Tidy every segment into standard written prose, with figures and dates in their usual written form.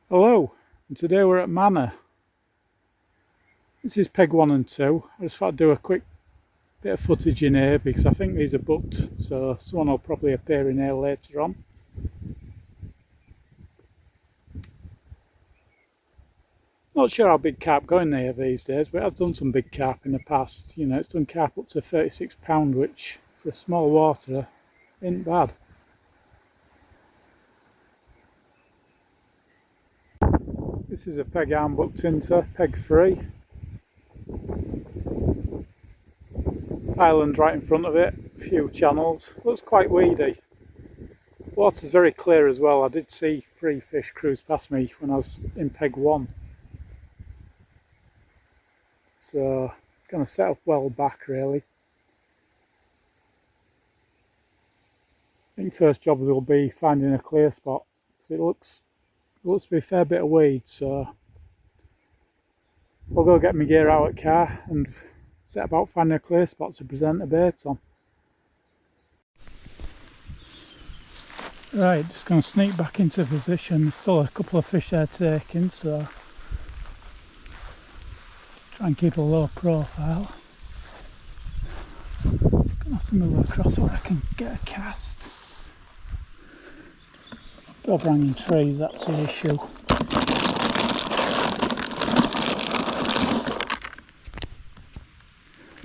Hello, and today we're at Manor. This is peg 1 and 2. I just thought I'd do a quick bit of footage in here because I think these are booked, so someone will probably appear in here later on. Not sure how big carp go in here these days, but it has done some big carp in the past. You know, it's done carp up to £36, which for a small water isn't bad. This is a peg I'm booked into, peg 3. Island right in front of it, a few channels. Looks quite weedy. Water's very clear as well. I did see 3 fish cruise past me when I was in peg 1. So it's going to set up well back really. I think first job will be finding a clear spot. It looks to be a fair bit of weed, so I'll go get my gear out at car and set about finding a clear spot to present the bait on. Right, just going to sneak back into position. There's still a couple of fish there taking, so try and keep a low profile. Gonna have to move across where I can get a cast. It's overhanging trees, that's the issue.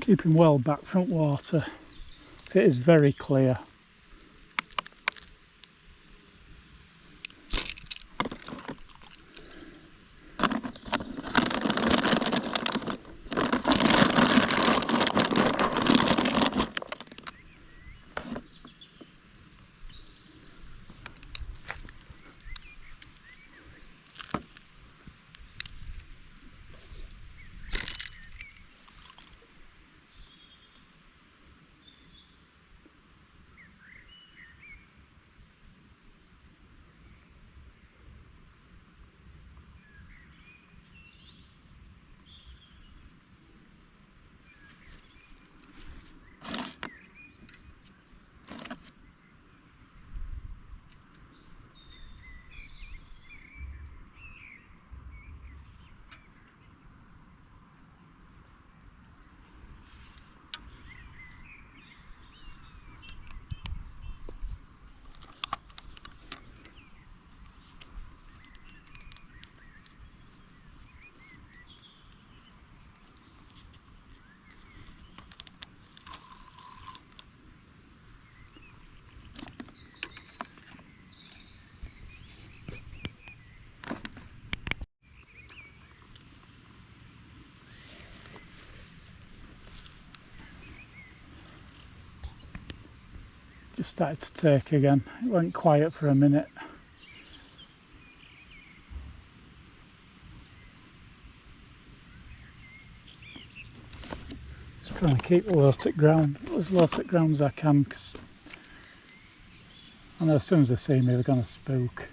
Keeping well back from water. It is very clear. Just started to take again. It went quiet for a minute. Just trying to keep low to ground, as low to ground as I can, because I know as soon as they see me they're going to spook.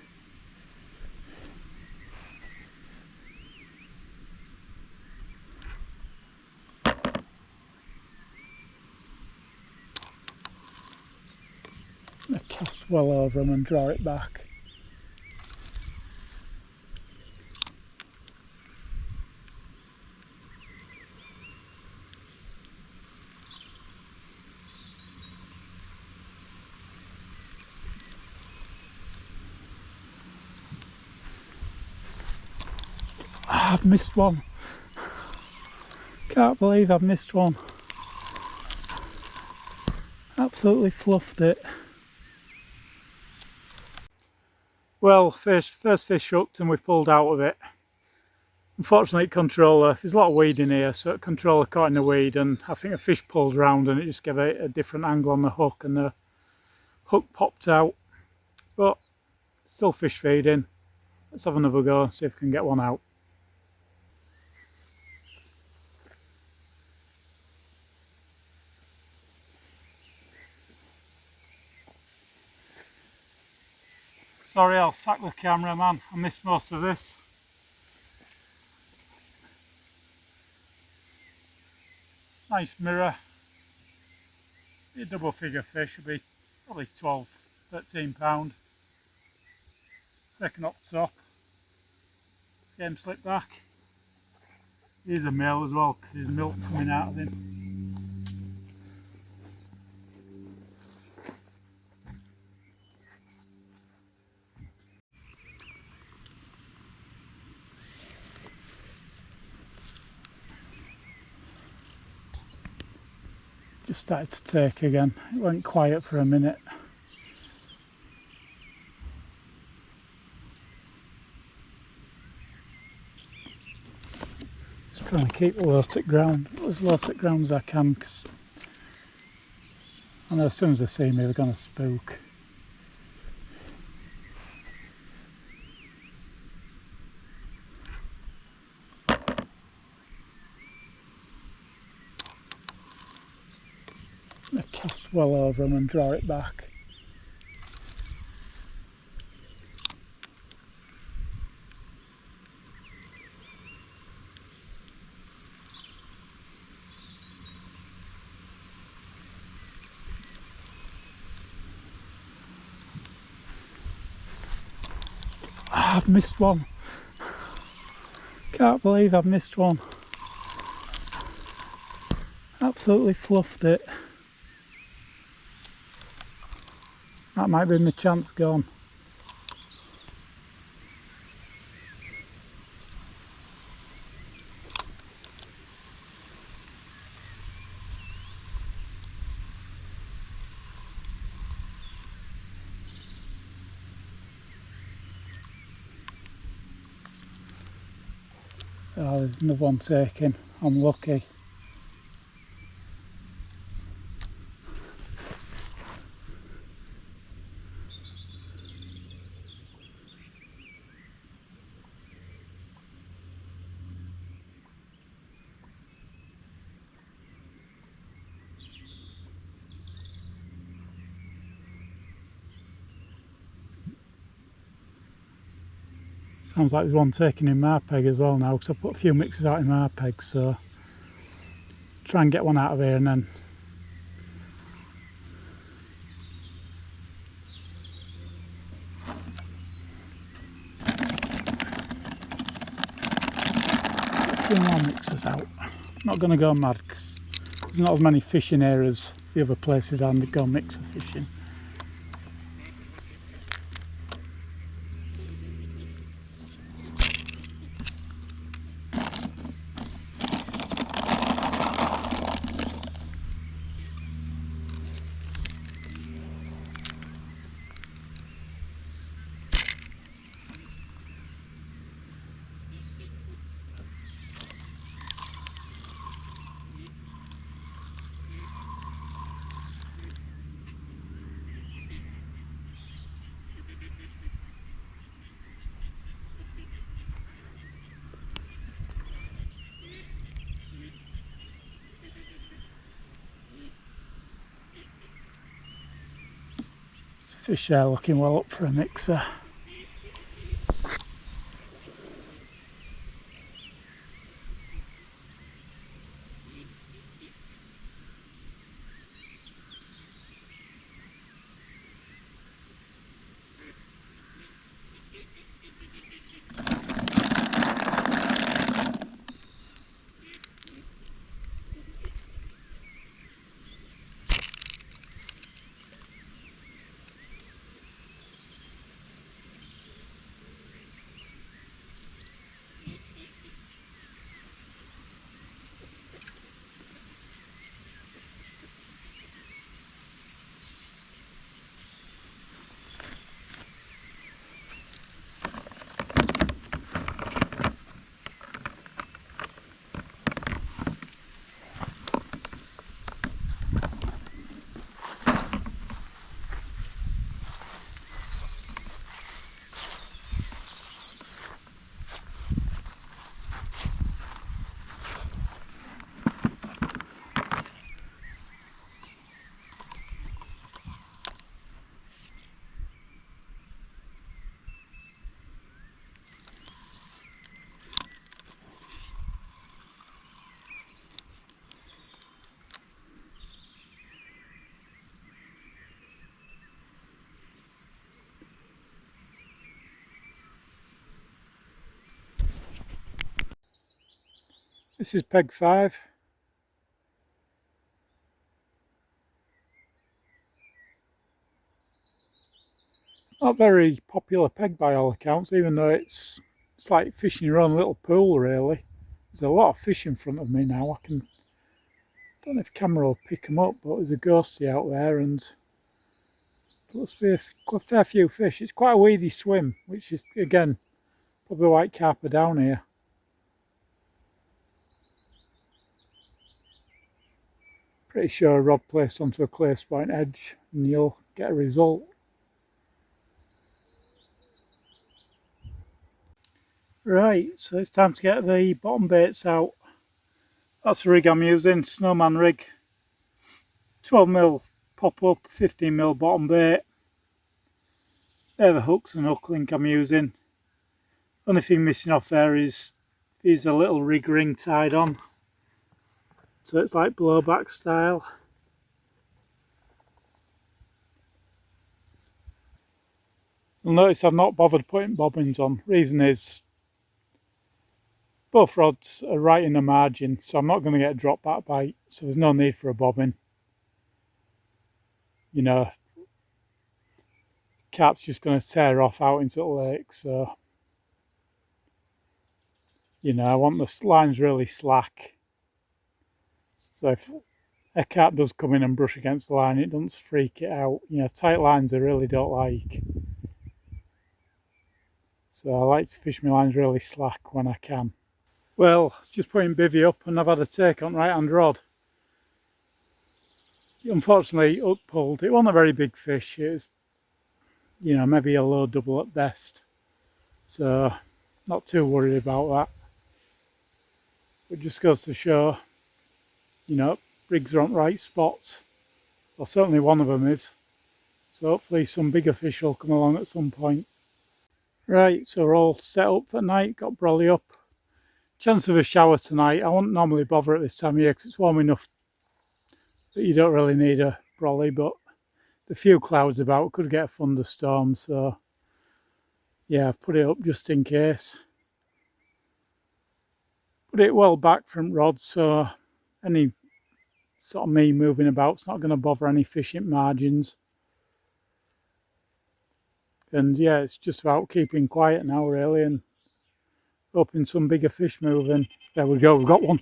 I cast well over them and draw it back. I've missed one. Can't believe I've missed one. Absolutely fluffed it. Well, first fish hooked and we've pulled out of it. Unfortunately, controller, there's a lot of weed in here, so controller caught in the weed and I think a fish pulled round and it just gave a different angle on the hook and the hook popped out. But still fish feeding. Let's have another go and see if we can get one out. Sorry, I'll sack the camera, man. I missed most of this. Nice mirror. Be a double figure fish, would be probably 12, £13. Taken off the top. get him slipped back. He's a male as well because there's milk coming out of him. Just started to take again. It went quiet for a minute. Just trying to keep low to ground, as low to ground as I can, because I know as soon as they see me they're going to spook. I cast well over them and draw it back. I've missed one. Can't believe I've missed one. Absolutely fluffed it. That might be my chance gone. Oh, there's another one taken. I'm lucky. Sounds like there's one taken in Marpeg as well now, because I put a few mixes out in Marpeg, so try and get one out of here and then get a few more mixes out. Not going to go mad because there's not as many fish in here as the other places I go mixer fishing. Fish there looking well up for a mixer. This is peg 5. It's not very popular peg by all accounts, even though it's like fishing your own little pool really. There's a lot of fish in front of me now. I don't know if camera will pick them up, but there's a ghostie out there and there must be a fair few fish. It's quite a weedy swim, which is again probably white carp are down here. Pretty sure a rod placed onto a clay point edge and you'll get a result. Right, so it's time to get the bottom baits out. That's the rig I'm using, Snowman rig. 12mm pop up, 15mm bottom bait. They're the hooks and hook link I'm using. Only thing missing off there is these a little rig ring tied on. So it's like blowback style. You'll notice I've not bothered putting bobbins on. Reason is both rods are right in the margin, so I'm not going to get a drop back bite, so there's no need for a bobbin. You know, carp's just going to tear off out into the lake, so you know, I want the lines really slack. So if a carp does come in and brush against the line, it doesn't freak it out. You know, tight lines I really don't like. So I like to fish my lines really slack when I can. Well, just putting bivvy up and I've had a take on right hand rod. Unfortunately, hook pulled. It wasn't a very big fish. It was, you know, maybe a low double at best. So, not too worried about that. But just goes to show, you know, rigs are on right spots. Well, certainly one of them is. So hopefully some bigger fish will come along at some point. Right, so we're all set up for night. Got brolly up. Chance of a shower tonight. I wouldn't normally bother at this time of year because it's warm enough that you don't really need a brolly, but the few clouds about could get a thunderstorm, so yeah, I've put it up just in case. Put it well back from rod, so any sort of me moving about's not going to bother any fishing margins. And yeah, it's just about keeping quiet now really and hoping some bigger fish move in. There we go, we've got one.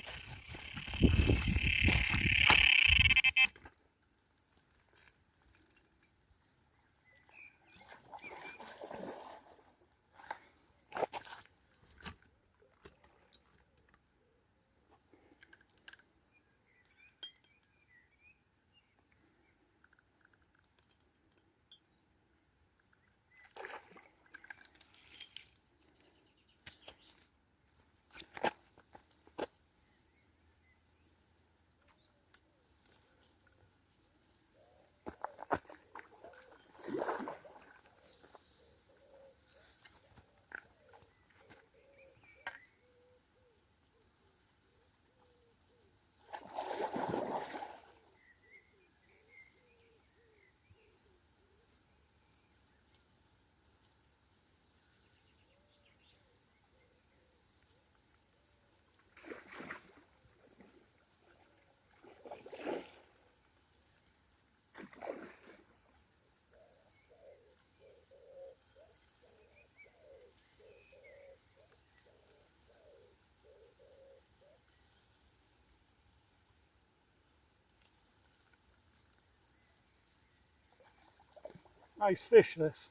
Nice fish this.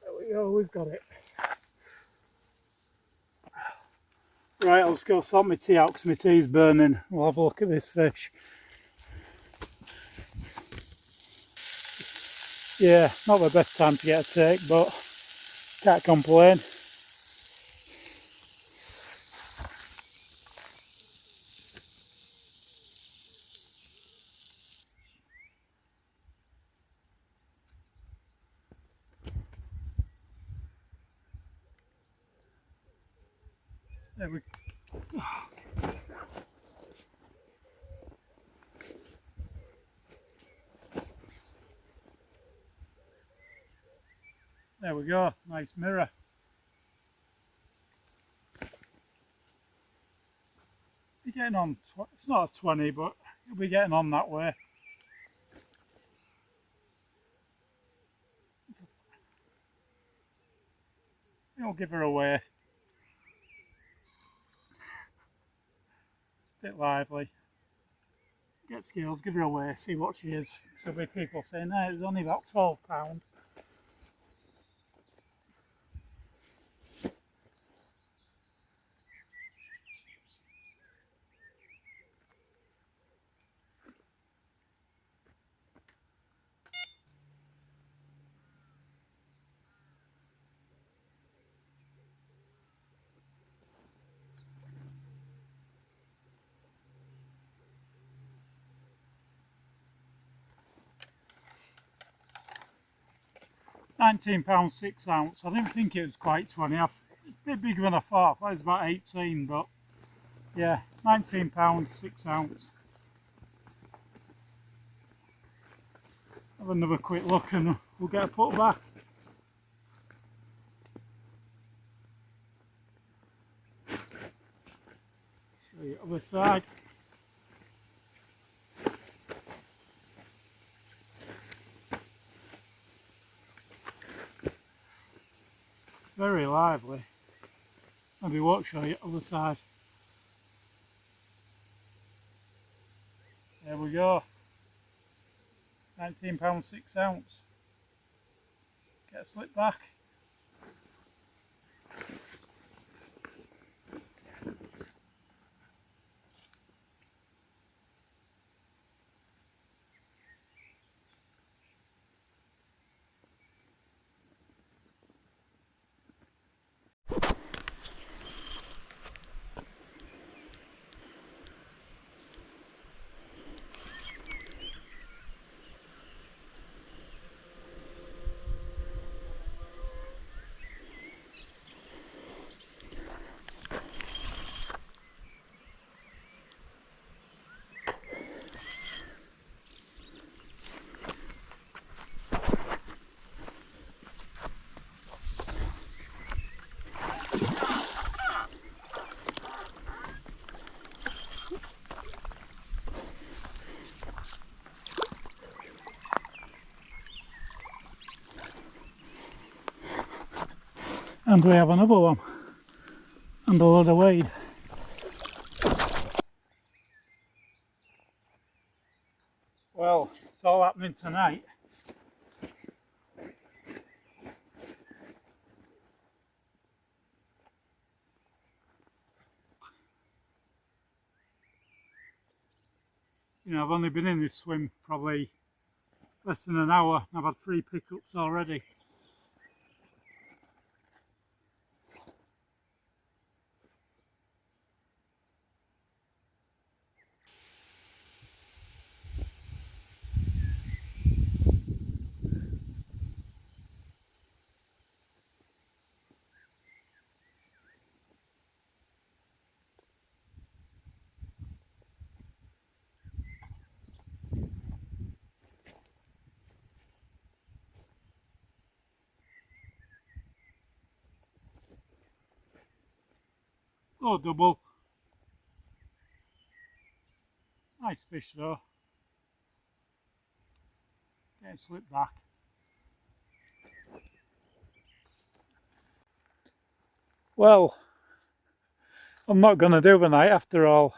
There we go, we've got it. Right, I'll just go sort my tea out because my tea's burning. We'll have a look at this fish. Yeah, not the best time to get a take, but can't complain. There we go. There we go, nice mirror. Be getting on, it's not a 20, but you'll be getting on that way. You'll give her away. Bit lively. Get skills, give her away, see what she is. So there'll be people saying, no, it's only about £12. 19 pounds 6 ounce. I didn't think it was quite 20. It's a bit bigger than I thought. I thought it was about 18, but yeah, 19 pounds 6 ounce. Have another quick look and we'll get a put back. Show you other side. Very lively. Maybe won't show you other side. There we go. 19 pounds 6 ounce. Get a slip back. And we have another one. And a load of weed. Well, it's all happening tonight. You know, I've only been in this swim probably less than an hour and I've had 3 pickups already. Oh, double. Nice fish though. Getting slipped back. Well, I'm not going to do the night after all.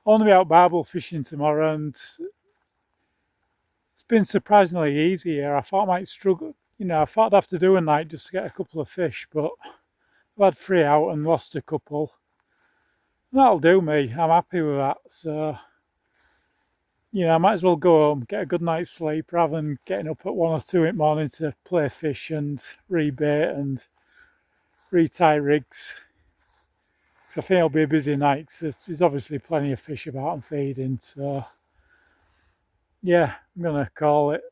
I want to be out barbel fishing tomorrow and it's been surprisingly easy here. I thought I might struggle. You know, I thought I'd have to do a night just to get a couple of fish, but I've had 3 out and lost a couple. That'll do me. I'm happy with that. So, you know, I might as well go home, get a good night's sleep rather than getting up at 1 or 2 in the morning to play fish and rebait and retie rigs. So I think it'll be a busy night. There's obviously plenty of fish about and feeding. So, yeah, I'm going to call it.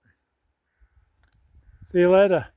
See you later.